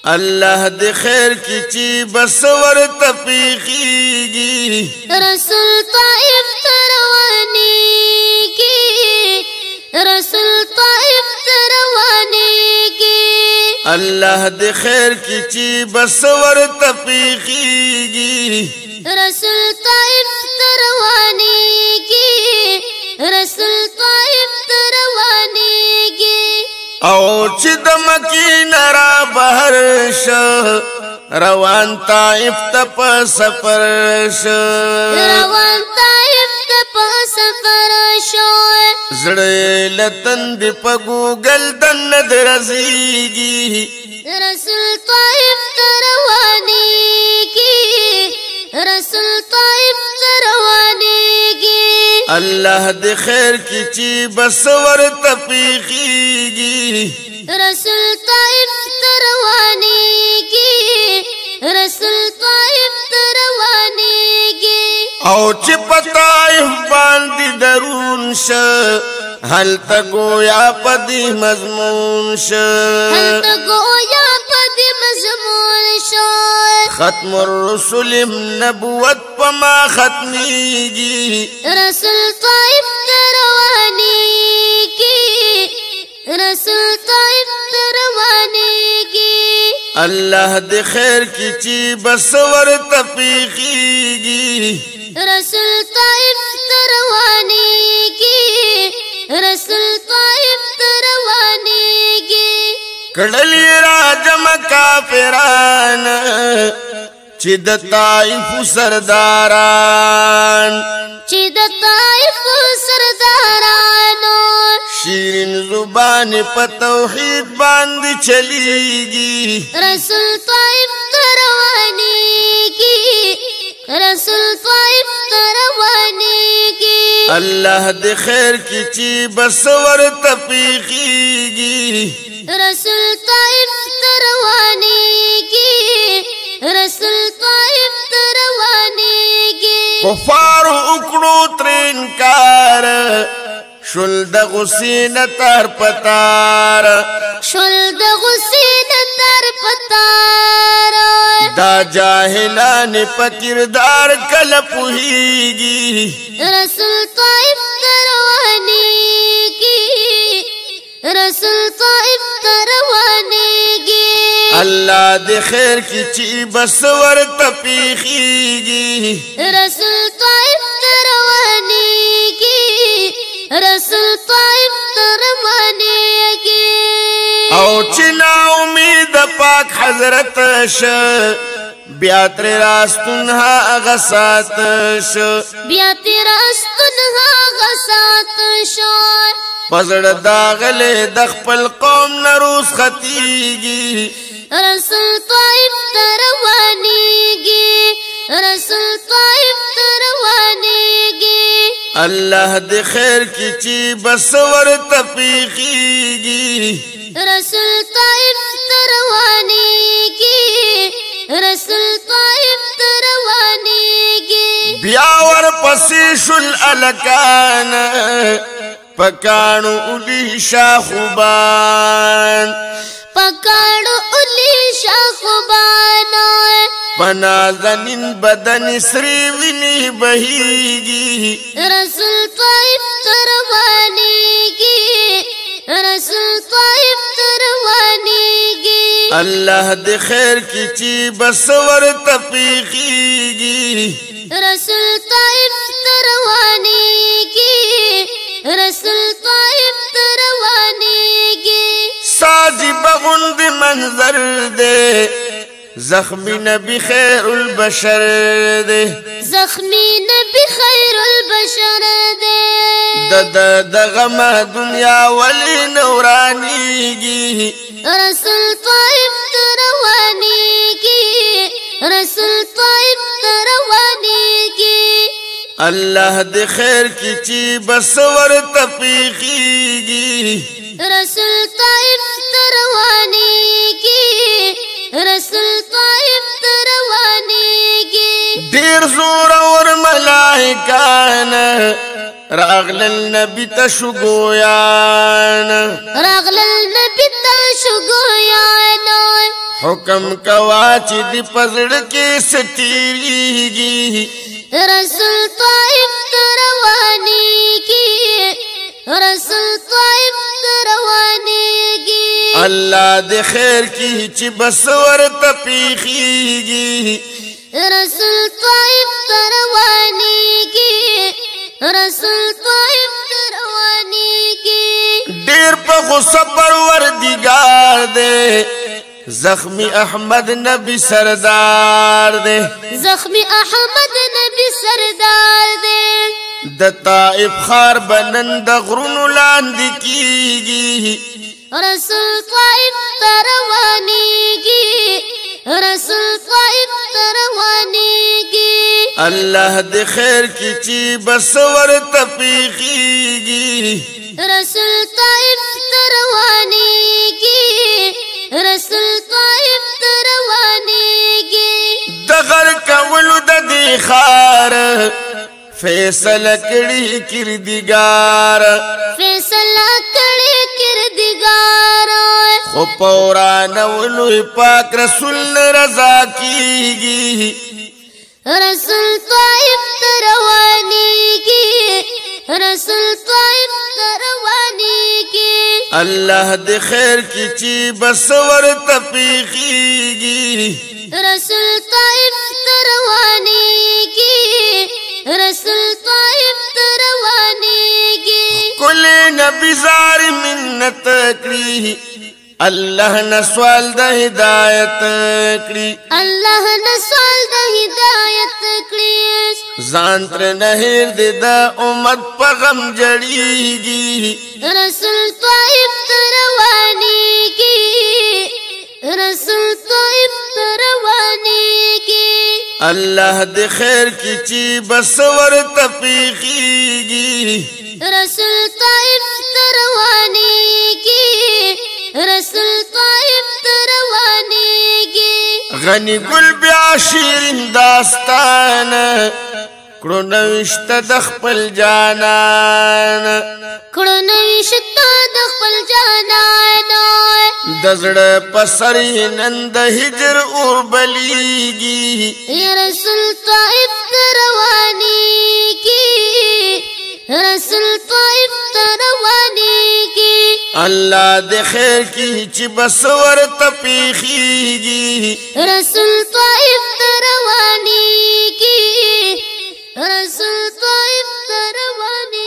الله د خیر کی چی بس ور تپیخیگی رسول طائف تروانی کی رسول طائف تروانی کی الله د خیر کی چی بس ور تپیخیگی رسول طائف تروانی کی رسول طائف تروانی کی او چې د مکینه را بهر شه روان طائف ته په سفر شه روان طائف ته په سفر شو زړه لتن دی په ګوګل دن درزيږي رسول طائف تروانی کی رسول طائف تروانی کی الله د خیر کی چی بس ور تپیخیگی رسول طائف تروانی کی رسول طائف تروانی کی او چې پتايف باندې درون شه هل تا گویا پدی مضمون شه هل تا گویا پدی مضمون شو ختم الرسل نبوت پما ختمیگی رسول طائف تروانی کی رسول طائف تروانی کی الله د خیر کی چی بس ور تپیخیگی رسول طائف تروانی کی رسول طائف تروانی کی کڑلی راجم کافران چی د طائف سرداران چی د طائف سردارانو شیرین زبان په توحید باندې چلیږي رسول طائف تروانی کی رسول طائف تروانی کی الله د خیر کی چی بس ور تپیخیگی رسول طائف تروانی کی رسول طائف تروانی کی کفار اکڑو ترین کار شل د غسین تر پتار شل د غسین تر پتار دا جاہلان پا کردار کل پوہیگی رسول طائف تروانی کی رسول طائف تروانی کی اللہ د خیر کی چی بس ور تپیخیگی رسول طائف تروانی کی رسول طائف تروانی کی او چنا امید پاک حضرت ش بیا تر راستونها غسات ش بیا تیر استنها غسات شو پزړه داغله د خپل قوم نروس خطیږي رسول طائف تروانی کی رسول طائف تروانی کی الله د خیر کی چی بس ور تپیخیگی رسول طائف تروانی کی رسول طائف تروانی کی بیا ور پسې شل الکان پکانو اولی شاخوبان پکاڑو اولی شاخبانو پنازنین بدن سری وینی بهیگی رسول طائف تروانی کی رسول طائف تروانی کی الله د خیر کی چی بس ور تپیخیگی رسول طائف تروانی کی رسول طائف تروانی کی ساجی بغند منظر دے زخمی نبی خیر البشر دے زخمی نبی خیر البشر دے د غم دنیا ولی نورانیگی رسول طائف تروانی کی رسول طائف تروانی کی الله د خیر کی چی بس ور تپیخیگی رسول طائف تروانی کی رسول طائف تروانی کی دیر زور اور ملائکان راغل النبي تشگویان راغل النبي تشگویان حکم کوا چی دی پزڑ کے ستیریگی رسول طائف روانی کی رسول طائف روانی کی اللہ دے خیر کی چی بسور تپیخیگی رسول طائف روانی کی رسول طائف روانی کی دیر پا غصہ پروردگار دے زخمی احمد نبی سردار دے زخمی احمد نبی سردار دے د طائف خار بنند غرون لاندی کیگی رسول طائف روانی کی رسول طائف روانی کی اللہ دے خیر کی چی بسور تپیخیگی رسول طائف روانی کی رسول طائف روانی کی دغر کولو د دی خار فیصل کڑی کردگار فیصلہ کڑی کردگار خو پوران ولو پاک رسول رضا کیگی رسول طائف روانی کی رسول طائف روانی کی اللہ دے خیر کی چی بسور تپیخیگی رسول طائف روانی کی رسول طائف روانی کی کل نبی زار منت کری اللہ نسوال دا ہدایت کری اللہ نسوال دا ہدایت کری زانتر نہر دے دا امت پا غم جڑیگی رسول طائف روانی کی رسول طائف روانی کی اللہ دے خیر کی چی بسور تپیخیگی رسول طائف روانی کی رسول طائف روانی کی غنی گل بیا شیرین داستان کڑو نوشت دخپل جانان کڑو نوشتا دخل جانان دزڑ پسری نند ہجر اور بلیگی یا رسول طائف روانی کی رسول طائف روانی کی اللہ دے خیر کی چی بسور تپیخیگی رسول طائف روانی کی رسول طائف روانی